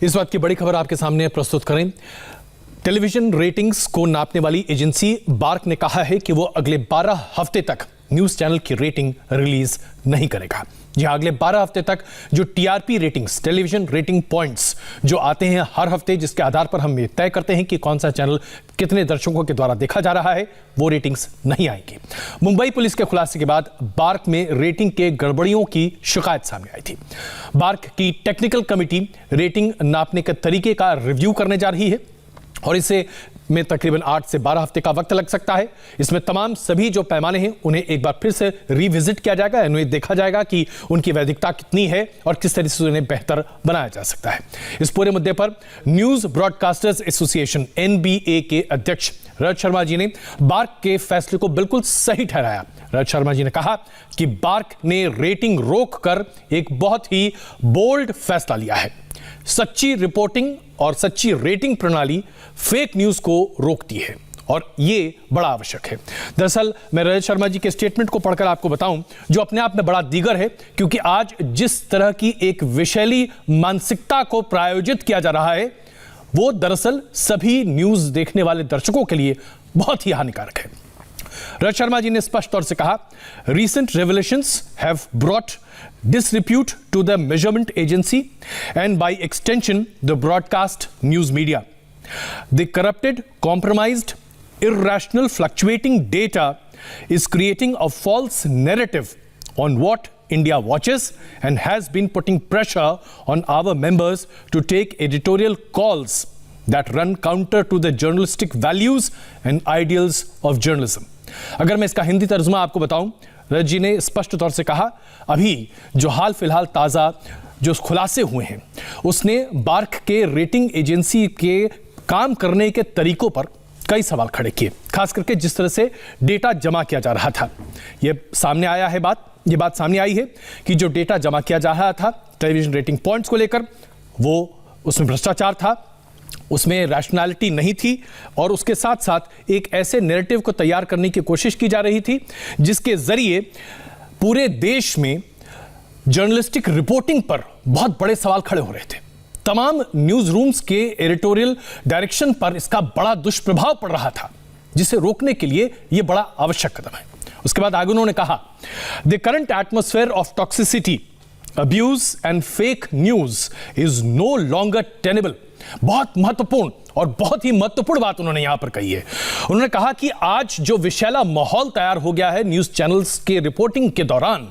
इस बात की बड़ी खबर आपके सामने प्रस्तुत करें। टेलीविजन रेटिंग्स को नापने वाली एजेंसी बार्क ने कहा है कि वो अगले 12 हफ्ते तक न्यूज चैनल की रेटिंग रिलीज नहीं करेगा। जी हाँ, अगले 12 हफ्ते तक जो TRP ratings, television rating points जो आते हैं हर हफ्ते, जिसके आधार पर हम ये तय करते हैं कि कौन सा चैनल कितने दर्शकों के द्वारा देखा जा रहा है, वो रेटिंग्स नहीं आएंगी। मुंबई पुलिस के खुलासे के बाद बार्क में रेटिंग के गड़बड़ियों की शिकायत सामने आई थी। बार्क की टेक्निकल कमेटी रेटिंग नापने के तरीके का रिव्यू करने जा रही है और इसे में तकरीबन 8 से 12 हफ्ते का वक्त लग सकता है। इसमें तमाम सभी जो पैमाने हैं उन्हें एक बार फिर से रिविजिट किया जाएगा, उन्हें देखा जाएगा कि उनकी वैधिकता कितनी है और किस तरह से उन्हें बेहतर बनाया जा सकता है। इस पूरे मुद्दे पर न्यूज ब्रॉडकास्टर्स एसोसिएशन एनबीए के अध्यक्ष रजत शर्मा जी ने बार्क के फैसले को बिल्कुल सही ठहराया। रजत शर्मा जी ने कहा कि बार्क ने रेटिंग रोककर एक बहुत ही बोल्ड फैसला लिया है। सच्ची रिपोर्टिंग और सच्ची रेटिंग प्रणाली फेक न्यूज को रोकती है और ये बड़ा आवश्यक है। दरअसल मैं रजत शर्मा जी के स्टेटमेंट को पढ़कर आपको बताऊं, जो अपने आप में बड़ा दीगर है, क्योंकि आज जिस तरह की एक विषैली मानसिकता को प्रायोजित किया जा रहा है वो दरअसल सभी न्यूज देखने वाले दर्शकों के लिए बहुत ही हानिकारक है। रजत शर्मा जी ने स्पष्ट तौर से कहा, recent revelations have brought disrepute to the measurement agency and by extension the broadcast news media. The corrupted, compromised, irrational, fluctuating data is creating a false narrative on what India watches and has been putting pressure on our members to take editorial calls that run counter to the journalistic values and ideals of journalism. अगर मैं इसका हिंदी तर्जुमा आपको बताऊं, रजत जी ने स्पष्ट तौर से कहा, अभी जो हाल फिलहाल ताज़ा जो खुलासे हुए हैं उसने बार्क के रेटिंग एजेंसी के काम करने के तरीकों पर कई सवाल खड़े किए, खास करके जिस तरह से डेटा जमा किया जा रहा था। ये सामने आया है ये बात सामने आई है कि जो डेटा जमा किया जा रहा था टेलीविजन रेटिंग पॉइंट्स को लेकर, वो उसमें भ्रष्टाचार था, उसमें रैशनैलिटी नहीं थी और उसके साथ साथ एक ऐसे नैरेटिव को तैयार करने की कोशिश की जा रही थी जिसके जरिए पूरे देश में जर्नलिस्टिक रिपोर्टिंग पर बहुत बड़े सवाल खड़े हो रहे थे। तमाम न्यूज रूम्स के एडिटोरियल डायरेक्शन पर इसका बड़ा दुष्प्रभाव पड़ रहा था, जिसे रोकने के लिए यह बड़ा आवश्यक कदम है। उसके बाद आगे उन्होंने कहा, the current atmosphere of toxicity, abuse and fake news is no longer tenable. बहुत महत्वपूर्ण और बहुत ही महत्वपूर्ण बात उन्होंने यहां पर कही है। उन्होंने कहा कि आज जो विशैला माहौल तैयार हो गया है न्यूज चैनल्स के रिपोर्टिंग के दौरान,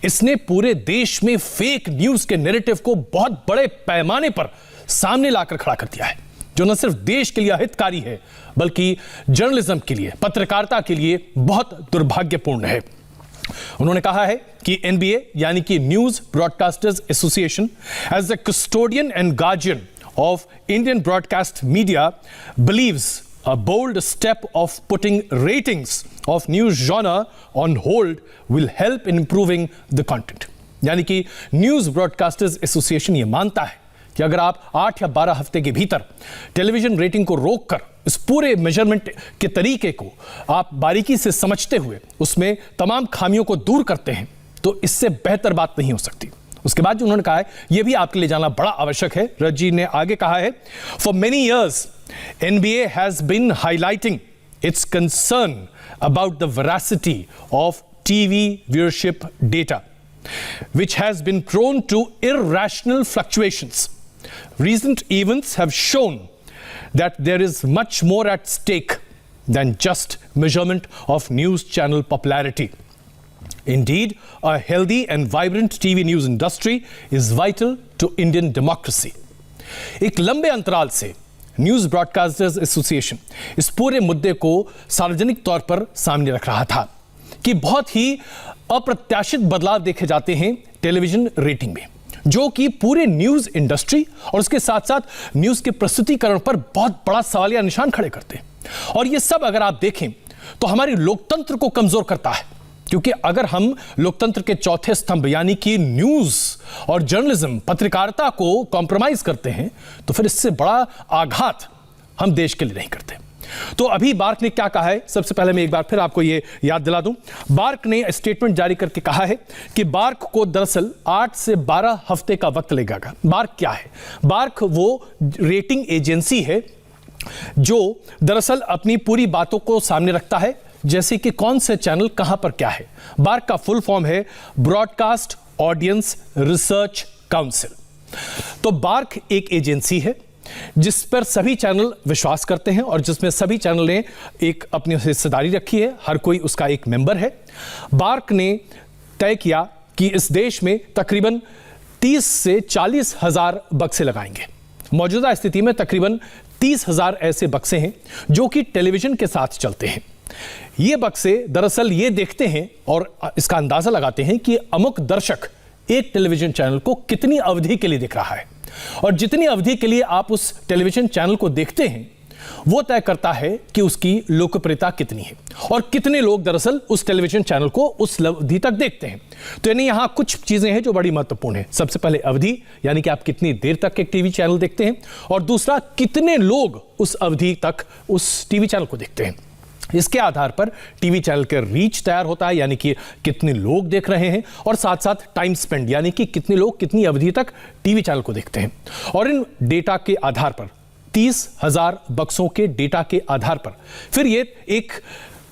इसने पूरे देश में फेक न्यूज के नैरेटिव को बहुत बड़े पैमाने पर सामने लाकर खड़ा कर दिया है, जो न सिर्फ देश के लिए अहितकारी है बल्कि जर्नलिज्म के लिए, पत्रकारिता के लिए बहुत दुर्भाग्यपूर्ण है। उन्होंने कहा है कि एनबीए यानी कि news broadcasters association as the custodian and guardian of Indian broadcast media believes a bold step of putting ratings of news genre on hold will help in improving the content. यानी कि news broadcasters association ये मानता है कि अगर आप 8 या 12 हफ्ते के भीतर टेलीविजन रेटिंग को रोककर इस पूरे मेजरमेंट के तरीके को आप बारीकी से समझते हुए उसमें तमाम खामियों को दूर करते हैं तो इससे बेहतर बात नहीं हो सकती। उसके बाद जो उन्होंने कहा है यह भी आपके लिए जानना बड़ा आवश्यक है। रजत जी ने आगे कहा है, for many years NBA has been highlighting its concern about the veracity of TV viewership data which has been prone to irrational fluctuations. Recent events have shown that there is much more at stake than just measurement of news channel popularity. Indeed, a healthy and vibrant TV news industry is vital to Indian democracy. एक लंबे अंतराल से news broadcasters association इस पूरे मुद्दे को सार्वजनिक तौर पर सामने रख रहा था कि बहुत ही अप्रत्याशित बदलाव देखे जाते हैं टेलीविजन रेटिंग में, जो कि पूरे न्यूज इंडस्ट्री और उसके साथ साथ न्यूज के प्रस्तुतिकरण पर बहुत बड़ा सवालिया निशान खड़े करते हैं। और ये सब अगर आप देखें तो हमारे लोकतंत्र को कमजोर करता है, क्योंकि अगर हम लोकतंत्र के चौथे स्तंभ यानी कि न्यूज और जर्नलिज्म, पत्रकारिता को कॉम्प्रोमाइज करते हैं तो फिर इससे बड़ा आघात हम देश के लिए नहीं करते। तो अभी बार्क ने क्या कहा है, सबसे पहले मैं एक बार फिर आपको ये याद दिला दूं। बार्क ने स्टेटमेंट जारी करके कहा है कि बार्क को दरअसल 8 से 12 हफ्ते का वक्त लगेगा। बार्क क्या है? बार्क वो रेटिंग एजेंसी है जो दरअसल अपनी पूरी बातों को सामने रखता है, जैसे कि कौन से चैनल कहां पर क्या है। बार्क का फुल फॉर्म है ब्रॉडकास्ट ऑडियंस रिसर्च काउंसिल। तो बार्क एक एजेंसी है जिस पर सभी चैनल विश्वास करते हैं और जिसमें सभी चैनल ने एक अपनी हिस्सेदारी रखी है, हर कोई उसका एक मेंबर है। बार्क ने तय किया कि इस देश में तकरीबन 30 से 40 हजार बक्से लगाएंगे। मौजूदा स्थिति में तकरीबन 30,000 ऐसे बक्से हैं जो कि टेलीविजन के साथ चलते हैं। ये बक्से दरअसल ये देखते हैं और इसका अंदाजा लगाते हैं कि अमुक दर्शक एक टेलीविजन चैनल को कितनी अवधि के लिए देख रहा है, और जितनी अवधि के लिए आप उस टेलीविजन चैनल को देखते हैं वो तय करता है कि उसकी लोकप्रियता कितनी है और कितने लोग दरअसल उस टेलीविजन चैनल को उस अवधि तक देखते हैं। तो यानी यहां कुछ चीजें हैं जो बड़ी महत्वपूर्ण है। सबसे पहले अवधि, यानी कि आप कितनी देर तक एक टीवी चैनल देखते हैं, और दूसरा कितने लोग उस अवधि तक उस टीवी चैनल को देखते हैं। इसके आधार पर टीवी चैनल का रीच तैयार होता है, यानी कि कितने लोग देख रहे हैं, और साथ साथ टाइम स्पेंड, यानी कि कितने लोग कितनी अवधि तक टीवी चैनल को देखते हैं। और इन डेटा के आधार पर 30,000 बक्सों के डेटा के आधार पर फिर ये एक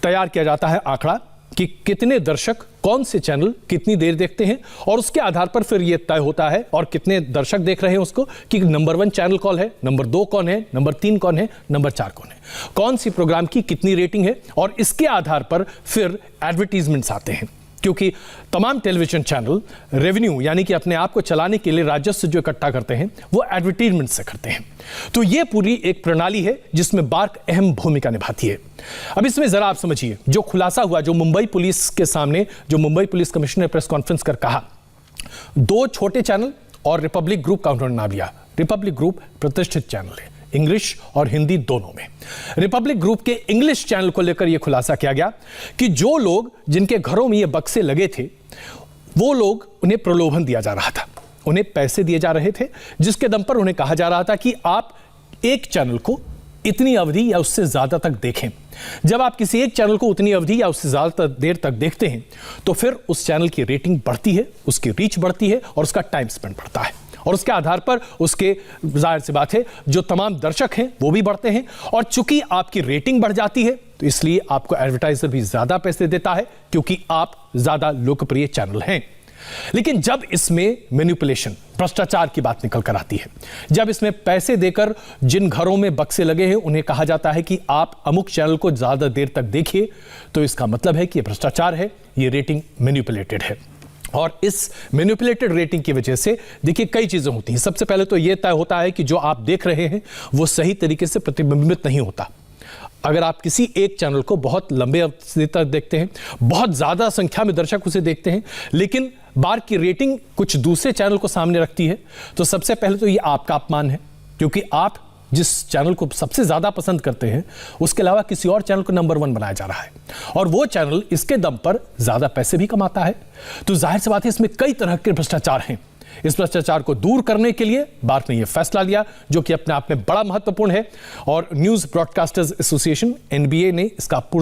तैयार किया जाता है आंकड़ा कि कितने दर्शक कौन से चैनल कितनी देर देखते हैं, और उसके आधार पर फिर यह तय होता है और कितने दर्शक देख रहे हैं उसको कि नंबर 1 चैनल कौन है, नंबर 2 कौन है, नंबर 3 कौन है, नंबर 4 कौन है, कौन सी प्रोग्राम की कितनी रेटिंग है। और इसके आधार पर फिर एडवर्टीजमेंट्स आते हैं, क्योंकि तमाम टेलीविजन चैनल रेवेन्यू, यानी कि अपने आप को चलाने के लिए राजस्व जो इकट्ठा करते हैं वो एडवर्टीजमेंट से करते हैं। तो ये पूरी एक प्रणाली है जिसमें बार्क अहम भूमिका निभाती है। अब इसमें जरा आप समझिए जो खुलासा हुआ, जो मुंबई पुलिस के सामने, जो मुंबई पुलिस कमिश्नर ने प्रेस कॉन्फ्रेंस कर कहा, 2 छोटे चैनल और रिपब्लिक ग्रुप का उन्होंने नाम लिया। रिपब्लिक ग्रुप प्रतिष्ठित चैनल है, इंग्लिश और हिंदी दोनों में। रिपब्लिक ग्रुप के इंग्लिश चैनल को लेकर यह खुलासा किया गया कि जो लोग जिनके घरों में ये बक्से लगे थे वो लोग, उन्हें प्रलोभन दिया जा रहा था, उन्हें पैसे दिए जा रहे थे, जिसके दम पर उन्हें कहा जा रहा था कि आप एक चैनल को इतनी अवधि या उससे ज्यादा तक देखें। जब आप किसी एक चैनल को उतनी अवधि या उससे ज्यादा देर तक देखते हैं तो फिर उस चैनल की रेटिंग बढ़ती है, उसकी रीच बढ़ती है और उसका टाइम स्पेंड बढ़ता है, और उसके आधार पर उसके, जाहिर सी बात है, जो तमाम दर्शक हैं वो भी बढ़ते हैं। और चूंकि आपकी रेटिंग बढ़ जाती है तो इसलिए आपको एडवर्टाइजर भी ज्यादा पैसे देता है, क्योंकि आप ज्यादा लोकप्रिय चैनल हैं। लेकिन जब इसमें मैनिपुलेशन, भ्रष्टाचार की बात निकल कर आती है, जब इसमें पैसे देकर जिन घरों में बक्से लगे हैं उन्हें कहा जाता है कि आप अमुक चैनल को ज्यादा देर तक देखिए, तो इसका मतलब है कि यह भ्रष्टाचार है, यह रेटिंग मैनिपुलेटेड है। और इस मैनिपुलेटेड रेटिंग की वजह से देखिए कई चीजें होती हैं। सबसे पहले तो यह तय होता है कि जो आप देख रहे हैं वो सही तरीके से प्रतिबिंबित नहीं होता। अगर आप किसी एक चैनल को बहुत लंबे अवधि तक देखते हैं, बहुत ज्यादा संख्या में दर्शक उसे देखते हैं, लेकिन बार्क की रेटिंग कुछ दूसरे चैनल को सामने रखती है, तो सबसे पहले तो ये आपका अपमान है, क्योंकि आप जिस चैनल को सबसे ज्यादा पसंद करते हैं उसके अलावा किसी और चैनल को नंबर 1 बनाया जा रहा है, और वो चैनल इसके दम पर ज्यादा पैसे भी कमाता है। तो जाहिर सी बात है इसमें कई तरह के भ्रष्टाचार हैं। इस भ्रष्टाचार को दूर करने के लिए बार्क ने यह फैसला लिया, जो कि अपने आप में बड़ा महत्वपूर्ण है, और न्यूज ब्रॉडकास्टर्स एसोसिएशन, NBA ने इसका पूर्ण